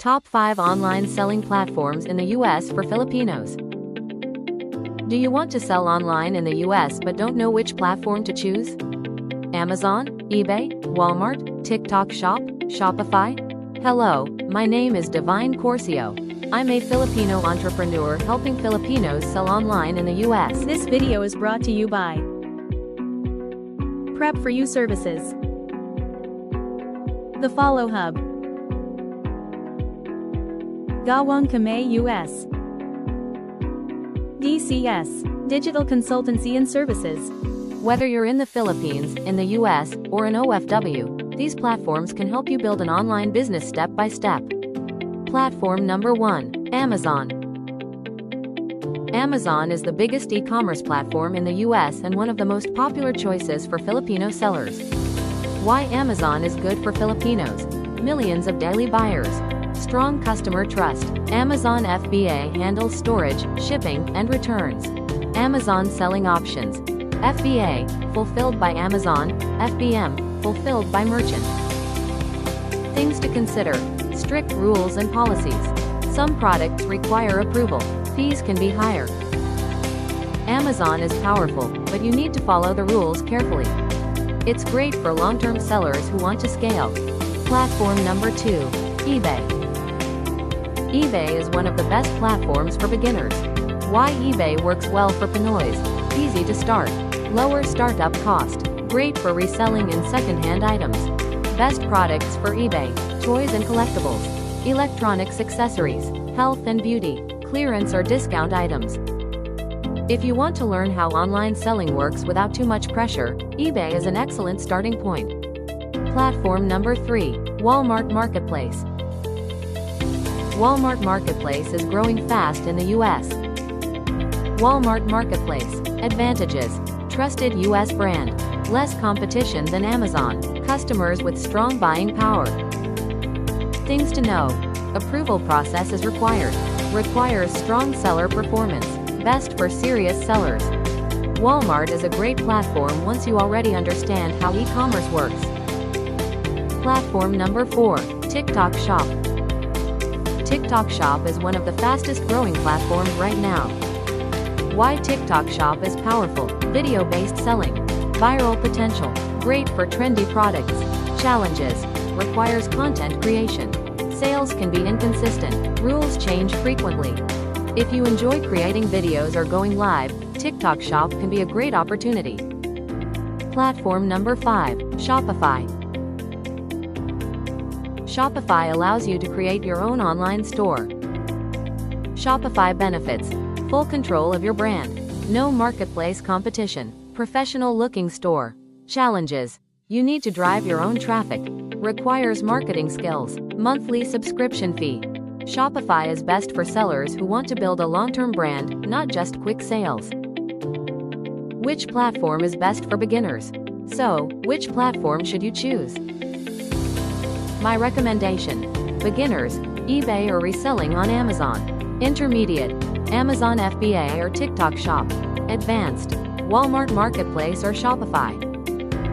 Top 5 Online Selling Platforms in the US for Filipinos. Do you want to sell online in the US but don't know which platform to choose? Amazon, eBay, Walmart, TikTok Shop, Shopify? Hello, my name is Divine Corcio. I'm a Filipino entrepreneur helping Filipinos sell online in the US. This video is brought to you by Prep for You Services, The Follow Hub, Gawang Kame US, DCS, Digital Consultancy and Services. Whether you're in the Philippines, in the US, or in OFW, these platforms can help you build an online business step by step. Platform number 1, Amazon. Amazon is the biggest e-commerce platform in the US and one of the most popular choices for Filipino sellers. Why Amazon is good for Filipinos? Millions of daily buyers. Strong customer trust. Amazon FBA handles storage, shipping, and returns. Amazon selling options. FBA, fulfilled by Amazon. FBM, fulfilled by merchant. Things to consider. Strict rules and policies. Some products require approval. Fees can be higher. Amazon is powerful, but you need to follow the rules carefully. It's great for long-term sellers who want to scale. Platform number 2, eBay. eBay is one of the best platforms for beginners. Why eBay works well for Pinoys? Easy to start. Lower startup cost. Great for reselling and second-hand items. Best products for eBay: toys and collectibles, electronics, accessories, health and beauty, clearance or discount items. If you want to learn how online selling works without too much pressure, eBay is an excellent starting point. Platform number 3, Walmart Marketplace. Walmart Marketplace is growing fast in the US. Walmart Marketplace. Advantages: trusted US brand, less competition than Amazon, customers with strong buying power. Things to know: approval process is required, requires strong seller performance, best for serious sellers. Walmart is a great platform once you already understand how e-commerce works. Platform number 4, TikTok Shop. TikTok Shop is one of the fastest growing platforms right now. Why TikTok Shop is powerful: video-based selling, viral potential, great for trendy products. Challenges: requires content creation, sales can be inconsistent, rules change frequently. If you enjoy creating videos or going live, TikTok Shop can be a great opportunity. Platform number 5, Shopify. Shopify allows you to create your own online store. Shopify benefits: full control of your brand, no marketplace competition, professional-looking store. Challenges: you need to drive your own traffic, requires marketing skills, monthly subscription fee. Shopify is best for sellers who want to build a long-term brand, not just quick sales. Which platform is best for beginners? So, which platform should you choose? My recommendation: beginners, eBay or reselling on Amazon. Intermediate, Amazon FBA or TikTok Shop. Advanced, Walmart Marketplace or Shopify.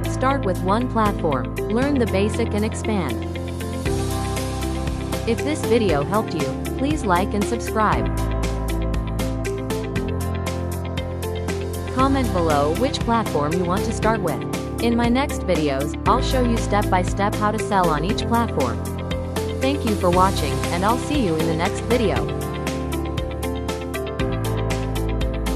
Start with one platform, learn the basic and expand. If this video helped you, please like and subscribe. Comment below which platform you want to start with. In my next videos, I'll show you step by step how to sell on each platform. Thank you for watching, and I'll see you in the next video.